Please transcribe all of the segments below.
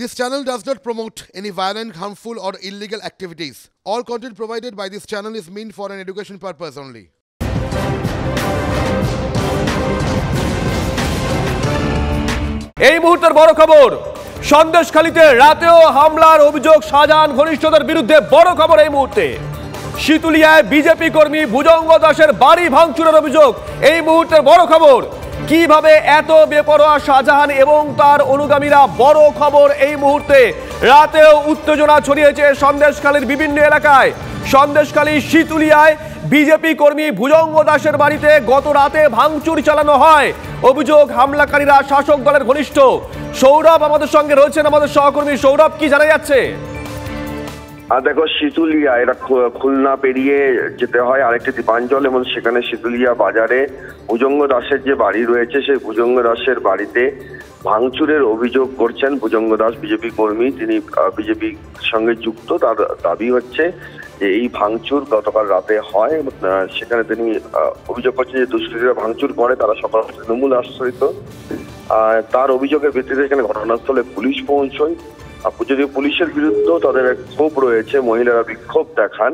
This channel does not promote any violent, harmful, or illegal activities. All content provided by this channel is meant for an education purpose only. এই মুহূর্তের বড় খবর, সন্দেশখালীতে রাতেও হামলার অভিযোগ শাহজাহান ঘনিষ্ঠদের বিরুদ্ধে। বড় খবর এই মুহূর্তে, শীতুলিয়ায় বিজেপি কর্মী ভুজঙ্গ দাসের বাড়ি ভাঙচুরের অভিযোগ এই মুহূর্তের বড় খবর। কিভাবে এত বেপরোয়া শাহজাহান এবং তার অনুগামীরা? বড় খবর এই মুহূর্তে, রাতেও উত্তেজনা ছড়িয়েছে সন্দেশখালীর বিভিন্ন এলাকায়। সন্দেশখালী শীতুলিয়ায় বিজেপি কর্মী ভুজঙ্গ দাসের বাড়িতে গত রাতে ভাঙচুর চালানো হয়। অভিযোগ হামলাকারীরা শাসক দলের ঘনিষ্ঠ। সৌরভ আমাদের সঙ্গে রয়েছেন, আমাদের সহকর্মী। সৌরভ, কি জানা যাচ্ছে? দেখো, শীতুলিয়া এটা খুলনা পেরিয়ে যেতে হয় আরেকটি দ্বীপাঞ্চল, এবং সেখানে শীতুলিয়া বাজারে ভুজঙ্গ দাসের যে বাড়ি রয়েছে, সেই ভুজঙ্গ দাসের বাড়িতে ভাঙচুরের অভিযোগ করছেন ভুজঙ্গ দাস, বিজেপি কর্মী। তিনি বিজেপির সঙ্গে যুক্ত। তার দাবি হচ্ছে যে এই ভাঙচুর গতকাল রাতে হয়। সেখানে তিনি অভিযোগ করছেন যে দুষ্কৃতীরা ভাঙচুর করে, তারা সকাল তৃণমূল আশ্রিত। তার অভিযোগের ভিত্তিতে এখানে ঘটনাস্থলে পুলিশ পৌঁছয়। যদিও পুলিশের বিরুদ্ধেও তাদের এক ক্ষোভ রয়েছে, মহিলারা বিক্ষোভ দেখান।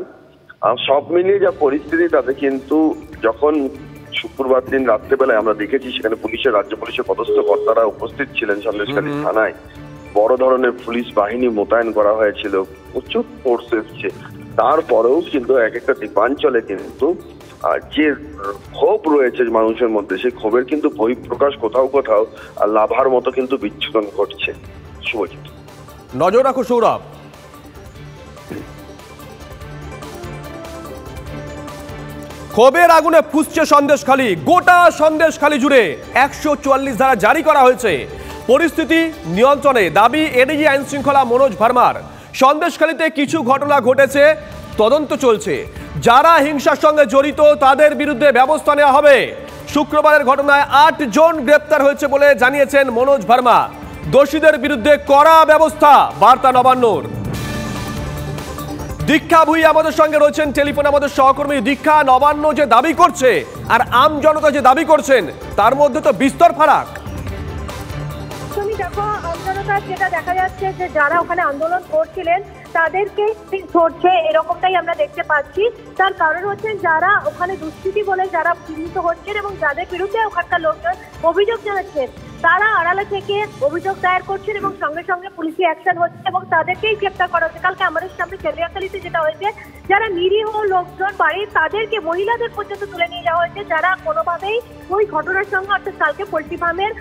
সব মিলিয়ে যা পরিস্থিতি, তাতে কিন্তু যখন শুক্রবার দিন রাত্রেবেলায় আমরা দেখেছি সেখানে রাজ্য পুলিশের পদস্থ কর্তারা উপস্থিত ছিলেন সন্দেশখালী থানায়। বড় ধরনের পুলিশ বাহিনী মোতায়েন করা হয়েছিল, প্রচুর ফোর্স এসছে। তারপরেও কিন্তু এক একটা দ্বীপাঞ্চলে কিন্তু যে ক্ষোভ রয়েছে মানুষের মধ্যে, সেই ক্ষোভের কিন্তু বহিঃপ্রকাশ কোথাও কোথাও লাভার মতো কিন্তু বিচ্ছুরণ ঘটছে। শুভজিৎ, নজর রাখো সৌরভ। ক্ষোভের আগুনে ফুসছে সন্দেশখালী। গোটা সন্দেশখালী জুড়ে 144 ধারা জারি করা হয়েছে। পরিস্থিতি নিয়ন্ত্রণে, দাবি এডিজি আইন শৃঙ্খলা মনোজ ভার্মার। সন্দেশখালীতে কিছু ঘটনা ঘটেছে, তদন্ত চলছে। যারা হিংসার সঙ্গে জড়িত তাদের বিরুদ্ধে ব্যবস্থা নেওয়া হবে। শুক্রবারের ঘটনায় 8 জন গ্রেপ্তার হয়েছে বলে জানিয়েছেন মনোজ ভার্মা। দোষীদের বিরুদ্ধে কড়া ব্যবস্থা, বার্তা নবান্নর। দীক্ষা ভুঁই আমাদের সঙ্গে রয়েছেন টেলিফোনে, আমাদের সহকর্মী। দীক্ষা, নবান্ন যে দাবি করছে আর আম জনতা যে দাবি করছেন, তার মধ্যে তো বিস্তর ফারাক। তুমি দেখো, আম জনতার যেটা দেখা যাচ্ছে যে যারা ওখানে আন্দোলন করছিলেন তাদেরকে ধরছে, এরকমটাই আমরা দেখতে পাচ্ছি। তার কারণ হচ্ছে যারা ওখানে দুষ্কৃতী বলে যারা চিহ্নিত হচ্ছেন এবং যাদের বিরুদ্ধে ওখানকার লোকজন অভিযোগ জানাচ্ছেন, তারা আড়ালে থেকে অভিযোগ দায়ের করছেন এবং সঙ্গে সঙ্গে পুলিশি অ্যাকশন হচ্ছে এবং তাদেরকেই গ্রেপ্তার করা হচ্ছে। কালকে আমাদের সামনে চেলিয়াখালীতে যেটা হয়েছে, যারা নিরীহ লোকজন বাড়ির, তাদেরকে, মহিলাদের পর্যন্ত তুলে নিয়ে যাওয়া হয়েছে, যারা কোনোভাবেই ওই ঘটনার সঙ্গে, অর্থাৎ কালকে পোল্ট্রি ফার্মের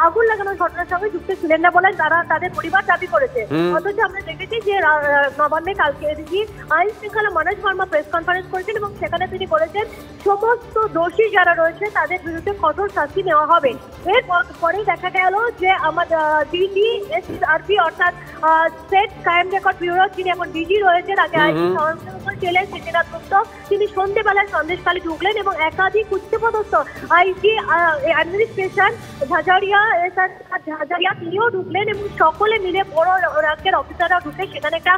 আগুন লাগানোর ঘটনার সঙ্গে যুক্ত ছিলেন না বলে তারা, তাদের পরিবার দাবি করেছে। অথচ আমরা দেখেছি যে নবান্নে কালকে এডিজি আইন শৃঙ্খলা মনোজ ভার্মা প্রেস কনফারেন্স করেছেন এবং সেখানে তিনি বলেছেন সমস্ত দোষী যারা রয়েছে তাদের বিরুদ্ধে কঠোর শাস্তি নেওয়া হবে। এরপরে দেখা গেল যে আমাদের ডিজি এসআরপি অর্থাৎ স্টেট ক্রাইম রেকর্ড ব্যুরো, যিনি এখন ডিজি রয়েছেন, আগে আইজি সংরক্ষণ ছিলেন সিদ্ধিনাথ গুপ্ত, তিনি সন্ধ্যেবেলায় সন্দেশখালী ঢুকলেন এবং একাধিক উচ্চপদস্থ আইজি অ্যাডমিনিস্ট্রেশন ঝাঝারিয়া, ঝাঝারিয়া, তিনিও ঢুকলেন এবং সকলে মিলে বড় রাজ্যের অফিসাররা ঢুকে সেখানে একটা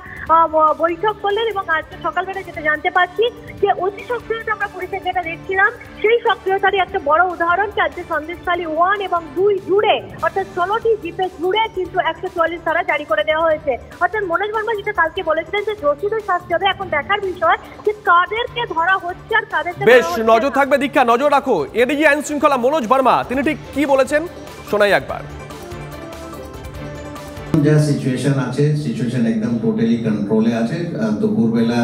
বৈঠক করলেন। এবং আজকে সকালবেলা যেটা জানতে পারছি যে অতি সক্রিয়তা আমরা পুলিশের যেটা দেখছিলাম, সেই সক্রিয়তারই একটা বড় উদাহরণ আজকে সন্দেশখালী 1 এবং 2 জুড়ে, অর্থাৎ 16টি জিপে জুড়ে কিন্তু 144 ধারা জারি করে দেওয়া হয়েছে। অর্থাৎ মনোজ ভার্মা যেটা কালকে বলেছিলেন যে দোষীদের শাস্তি হবে, এখন দেখার বিষয় যে কাদেরকে ধরা হচ্ছে আর কাদেরকে। বেশ, নজর থাকবে দীক্ষা, নজর রাখো। এডিজি আইন শৃঙ্খলা মনোজ ভার্মা তিনি ঠিক কি বলেছেন শোনাই একবার। যা সিচুয়েশন আছে, সিচুয়েশন একদম টোটালি কন্ট্রোলে আছে। দুপুরবেলা,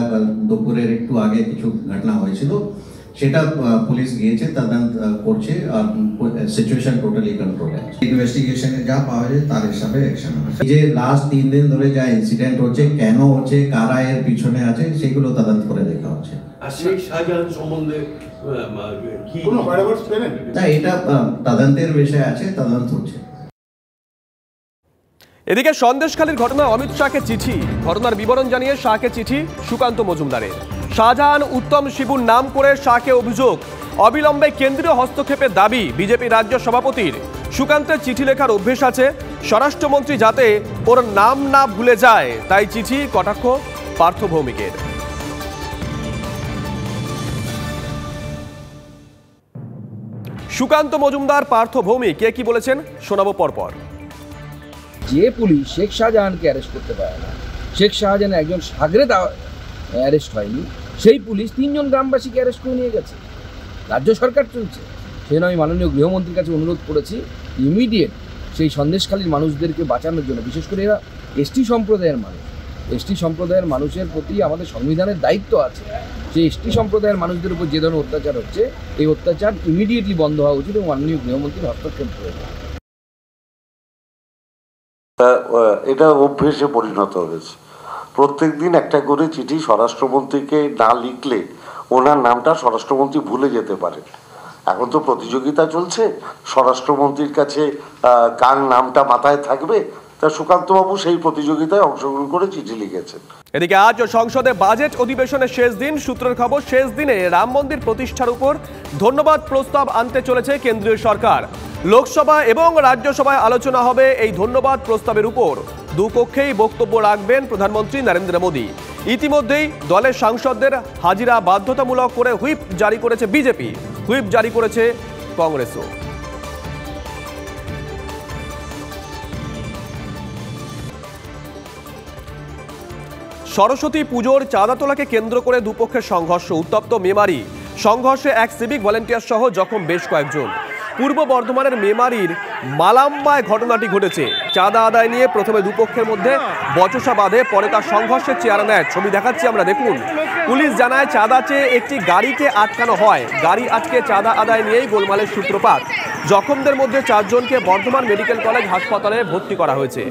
দুপুরের একটু আগে কিছু ঘটনা হয়েছিল, সেটা পুলিশ গিয়েছে, তদন্ত করছে আর সিচুয়েশন টোটালি কন্ট্রোলে আছে। ইনভেস্টিগেশনে যা পাওয়া যায় তার হিসাবে অ্যাকশন হবে। যে লাস্ট 3 দিন ধরে যা ইনসিডেন্ট হচ্ছে, কেন হচ্ছে, কারা এর পিছনে আছে, সেগুলো তদন্ত করে দেখা হচ্ছে। আর সেই শাহজাহান সম্বন্ধে কি কোনো প্যারাগ্রাফ পেলেন না, এটা তদন্তের বিষয় আছে, তদন্ত হচ্ছে। এদিকে সন্দেশখালীর ঘটনায় অমিত শাহকে চিঠি, ঘটনার বিবরণ জানিয়ে শাহকে চিঠি সুকান্ত মজুমদারের। শাহজাহান উত্তম শিবুর নাম করে শাহকে অভিযোগ, অবিলম্বে কেন্দ্রীয় হস্তক্ষেপের দাবি বিজেপি রাজ্য সভাপতির। সুকান্তের চিঠি লেখার অভ্যেস আছে, স্বরাষ্ট্রমন্ত্রী যাতে ওর নাম না ভুলে যায় তাই চিঠি, কটাক্ষ পার্থ ভৌমিকের। সুকান্ত মজুমদার, পার্থ ভৌমিক কে কি বলেছেন শোনাবো পরপর। যে পুলিশ শেখ শাহজাহানকে অ্যারেস্ট করতে পারে না, শেখ শাহজাহানের একজন সাগরেদ অ্যারেস্ট হয়নি, সেই পুলিশ 3 জন গ্রামবাসীকে অ্যারেস্ট করে নিয়ে গেছে। রাজ্য সরকার চলছে, সেই জন্য আমি মাননীয় গৃহমন্ত্রীর কাছে অনুরোধ করেছি ইমিডিয়েট সেই সন্দেশখালীর মানুষদেরকে বাঁচানোর জন্য, বিশেষ করে এরা এসটি সম্প্রদায়ের মানুষ, এসটি সম্প্রদায়ের মানুষের প্রতি আমাদের সংবিধানের দায়িত্ব আছে। সেই এসটি সম্প্রদায়ের মানুষদের উপর যে ধরনের অত্যাচার হচ্ছে, এই অত্যাচার ইমিডিয়েটলি বন্ধ হওয়া উচিত এবং মাননীয় গৃহমন্ত্রীর হস্তক্ষেপ প্রয়োজন। এটা অভ্যেসে পরিণত হয়েছে। প্রত্যেক দিন একটা করে চিঠি স্বরাষ্ট্রমন্ত্রীকে না লিখলে ওনার নামটা স্বরাষ্ট্রমন্ত্রী ভুলে যেতে পারে। এখন তো প্রতিযোগিতা চলছে, স্বরাষ্ট্রমন্ত্রীর কাছে কার নামটা মাথায় থাকবে, তা সুকান্তবাবু সেই প্রতিযোগিতায় অংশগ্রহণ করে চিঠি লিখেছেন। এদিকে আজ সংসদে বাজেট অধিবেশনের শেষ দিন, সূত্রের খবর শেষ দিনে রাম মন্দির প্রতিষ্ঠার উপর ধন্যবাদ প্রস্তাব আনতে চলেছে কেন্দ্রীয় সরকার। লোকসভা এবং রাজ্যসভায় আলোচনা হবে এই ধন্যবাদ প্রস্তাবের উপর। দুপক্ষেই বক্তব্য রাখবেন প্রধানমন্ত্রী নরেন্দ্র মোদী। ইতিমধ্যেই দলের সাংসদদের হাজিরা বাধ্যতামূলক করে হুইপ জারি করেছে বিজেপি, হুইপ জারি করেছে কংগ্রেসও। সরস্বতী পুজোর চাঁদা তোলাকে কেন্দ্র করে দুপক্ষের সংঘর্ষ, উত্তপ্ত মেমারি। সংঘর্ষে এক সিভিক ভলেন্টিয়ার সহ জখম বেশ কয়েকজন। পূর্ব বর্ধমানের মেমারির মালাম্বায় ঘটনাটি ঘটেছে। চাঁদা আদায় নিয়ে প্রথমে দুপক্ষের মধ্যে বচসা বাঁধে, পরে তার সংঘর্ষের চেহারা নেয়। ছবি দেখাচ্ছি আমরা, দেখুন। পুলিশ জানায় চাঁদা চেয়ে একটি গাড়িকে আটকানো হয়। গাড়ি আটকে চাঁদা আদায় নিয়েই গোলমালের সূত্রপাত। জখমদের মধ্যে 4 জনকে বর্ধমান মেডিকেল কলেজ হাসপাতালে ভর্তি করা হয়েছে।